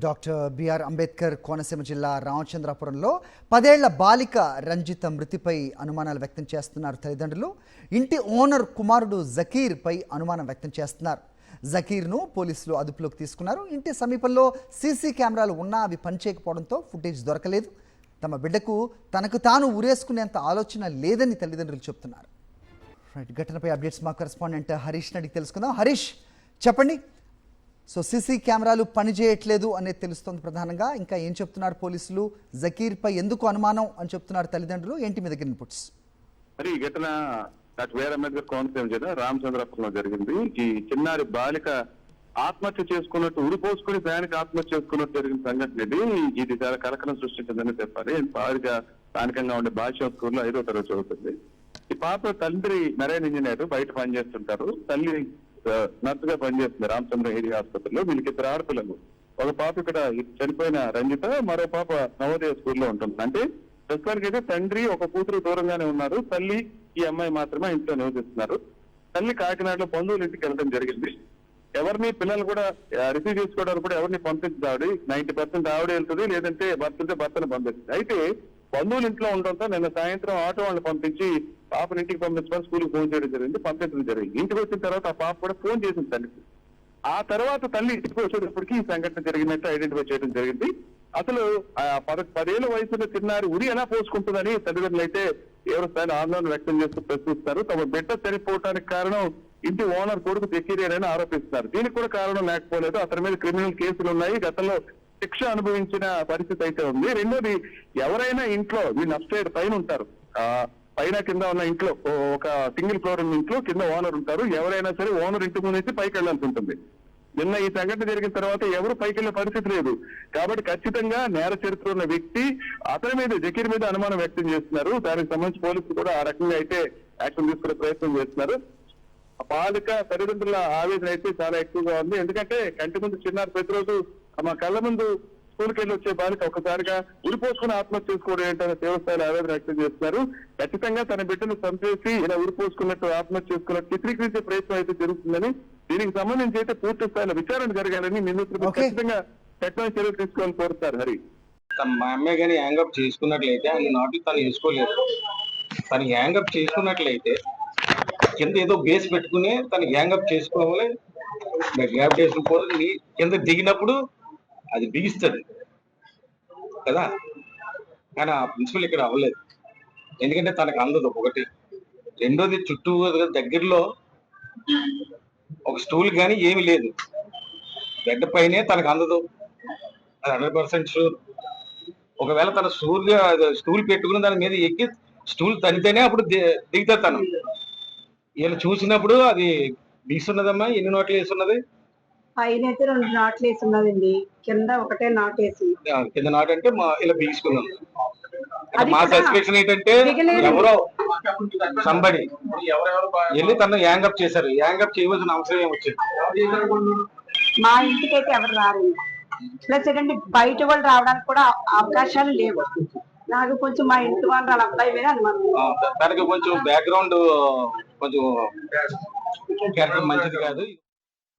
Doctor BR Ambedkar Konaseema జిల్లా రామచంద్రాపురంలో 10 ఏళ్ల బాలిక రంజిత మృతిపై అనుమానాలు వ్యక్తం చేస్తున్నారు తల్లిదండ్రులు. ఇంటి ఓనర్ కుమారుడు జకీర్పై అనుమానం వ్యక్తం చేస్తున్నారు. జకీర్ను పోలీసులు అదుపులోకి తీసుకున్నారు. ఇంటి సమీపంలో సీసీ కెమెరాలు ఉన్నా అవి పనిచేయకపోవడంతో ఫుటేజ్ దొరకలేదు. తమ బిడ్డకు తనకు తాను ఉరేసుకునేంత ఆలోచన లేదని తల్లిదండ్రులు చెప్తున్నారు. ఘటనపై అప్డేట్స్ మా కరెస్పాండెంట్ హరీష్ అడిగి తెలుసుకుందాం. హరీష్, చెప్పండి. సో సీసీ కెమెరాలు పనిచేయట్లేదు అనేది తెలుస్తోంది ప్రధానంగా. ఇంకా ఏం చెప్తున్నారు పోలీసులు? జకీర్పై ఎందుకు అనుమానం అని చెప్తున్నారు తల్లిదండ్రులు? ఏంటి మీ దగ్గర ఇన్పుట్స్? మరి ఈ ఘటన డాక్టర్ బిఆర్ అంబేద్కర్ కోనసీమ జిల్లా రామచంద్రాపురంలో జరిగింది. ఈ చిన్నారి బాలిక ఆత్మహత్య చేసుకున్నట్టు ఉరిపోసుకుని ప్రయాణికి ఆత్మహత్య చేసుకున్నట్టు జరిగిన సంఘటన ఇది చాలా కలకలం సృష్టించిందని చెప్పాలి. బాలిక స్థానికంగా ఉండే భాష స్కూల్లో 5వ తరగతి చదువుతుంది. ఈ పాప తండ్రి మెరైన్ ఇంజనీర్, బయట పనిచేస్తుంటారు. తల్లి నర్స్ గా పనిచేస్తుంది రామచంద్ర ఏరియా ఆసుపత్రిలో. వీళ్ళకి 2 ఆడపిల్లలు. ఒక పాప ఇక్కడ చనిపోయిన రంజిత, మరో పాప నవోదయ స్కూల్లో ఉంటుంది. అంటే ప్రస్తుతానికి అయితే తండ్రి ఒక కూతురు దూరంగానే ఉన్నారు. తల్లి ఈ అమ్మాయి మాత్రమే ఇంట్లో నివసిస్తున్నారు. తల్లి కాకినాడలో బంధువుల ఇంటికి వెళ్ళడం జరిగింది. ఎవరిని పిల్లలు కూడా రిసీవ్ చేసుకోవడానికి కూడా ఎవరిని పంపించదు ఆవిడ. 90% ఆవిడ వెళ్తుంది, లేదంటే భర్తను పంపిస్తుంది. అయితే బంధువులు ఇంట్లో ఉండడంతో నిన్న సాయంత్రం ఆటో వాళ్ళని పంపించి పాపని ఇంటికి పంపించమని స్కూల్కి ఫోన్ చేయడం జరిగింది, పంపించడం జరిగింది. ఇంటికి వచ్చిన తర్వాత ఆ పాప కూడా ఫోన్ చేసింది తల్లికి. ఆ తర్వాత తల్లి ఇంటికి వచ్చేటప్పటికి ఈ సంఘటన జరిగినట్టు ఐడెంటిఫై చేయడం జరిగింది. అసలు 10 ఏళ్ల వయసులో చిన్నారి ఉరి ఎలా పోసుకుంటుందని తల్లిదండ్రులు అయితే ఎవరి స్థాయిలో ఆందోళన వ్యక్తం చేస్తూ ప్రశ్నిస్తారు. తమ బిడ్డ చనిపోవడానికి కారణం ఇంటి ఓనర్ కొడుకు జకీరేనని ఆరోపిస్తున్నారు. దీనికి కూడా కారణం లేకపోలేదు. అతని మీద క్రిమినల్ కేసులు ఉన్నాయి. గతంలో శిక్ష అనుభవించిన పరిస్థితి అయితే ఉంది. రెండోది, ఎవరైనా ఇంట్లో వీళ్ళు అప్స్టైర్ పైన ఉంటారు, పైన కింద ఉన్న ఇంట్లో ఒక సింగిల్ ఫ్లోర్ ఉన్న ఇంట్లో కింద ఓనర్ ఉంటారు. ఎవరైనా సరే ఓనర్ ఇంటి ముందు పైకి వెళ్లాల్సి ఉంటుంది. నిన్న ఈ సంఘటన జరిగిన తర్వాత ఎవరు పైకి వెళ్లే పరిస్థితి లేదు. కాబట్టి ఖచ్చితంగా నేర చరిత్ర ఉన్న వ్యక్తి అతని మీద, జకీర్ మీద అనుమానం వ్యక్తం చేస్తున్నారు. దానికి సంబంధించి పోలీసులు కూడా ఆ రకంగా అయితే యాక్షన్ తీసుకునే ప్రయత్నం చేస్తున్నారు. బాలిక తల్లిదండ్రుల ఆవేదన అయితే చాలా ఎక్కువగా ఉంది. ఎందుకంటే కంటి ముందు చిన్నారు ప్రతిరోజు మా కళ్ళ ముందు స్కూల్కి వెళ్ళి వచ్చే బాలిక ఒక్కసారిగా ఉరిపోసుకుని ఆత్మహత్య చేసుకోవడం ఏంటనే తీవ్రస్థాయిలో ఆవేదన వ్యక్తం చేస్తున్నారు. ఖచ్చితంగా తన బిడ్డను చంపేసి ఇలా ఉరిపోసుకున్నట్టు ఆత్మహత్య చేసుకున్నట్టు చిత్రీకరించే ప్రయత్నం అయితే జరుగుతుందని, దీనికి సంబంధించి అయితే పూర్తి స్థాయిలో విచారణ జరగాలని నిందితులు ఖచ్చితంగా చట్టం చర్యలు తీసుకోవాలని కోరుతారు. హరి, మా అమ్మాయి కానీ హ్యాంగప్ చేసుకున్నట్లయితే అది నాటు తను వేసుకోలేదు. తను హ్యాంగప్ చేసుకున్నట్లయితే కింద ఏదో బేస్ పెట్టుకుని తను హ్యాంగప్ చేసుకోవాలి. గ్రావిటేషన్ ఫోర్స్ కింద దిగినప్పుడు అది బిగిస్తుంది కదా. కానీ ఆ ప్రిన్సిపల్ ఇక్కడ అవ్వలేదు. ఎందుకంటే తనకు అందదు ఒకటి. రెండోది, చుట్టూ దగ్గరలో ఒక స్టూల్ కానీ ఏమి లేదు. బెడ్ పైనే తనకు అందదు, అది 100% షూర్. ఒకవేళ తన స్టూల్ పెట్టుకుని దాని మీద ఎక్కి స్టూల్ తనితేనే అప్పుడు దిగుతా తను. వీళ్ళు చూసినప్పుడు అది బీసున్నదమ్మా. ఎన్ని నోట్లు వేసి ఉన్నది? పైన అయితే 2 నాట్లు వేసి ఉన్నదండి, కింద ఒకటే నాటు వేసి. కింద నాటు అంటే ఇలా బీసుకున్నాం. మా సస్పెక్షన్ ఏంటంటే ఎవరో సంబడి వెళ్ళి తను హ్యాంగప్ చేశారు. హ్యాంగప్ చేయవలసిన అవసరం ఏమొచ్చింది? మా ఇంటికి అయితే ఎవరు రారు. ప్లస్ ఏంటంటే బయట వాళ్ళు రావడానికి కూడా అవకాశాలు లేవు. నాకు కొంచెం మా ఇంటి వాళ్ళ అబ్బాయి మీద అనుమానం. తనకి కొంచెం బ్యాక్గ్రౌండ్ కొంచెం మంచిది కాదు.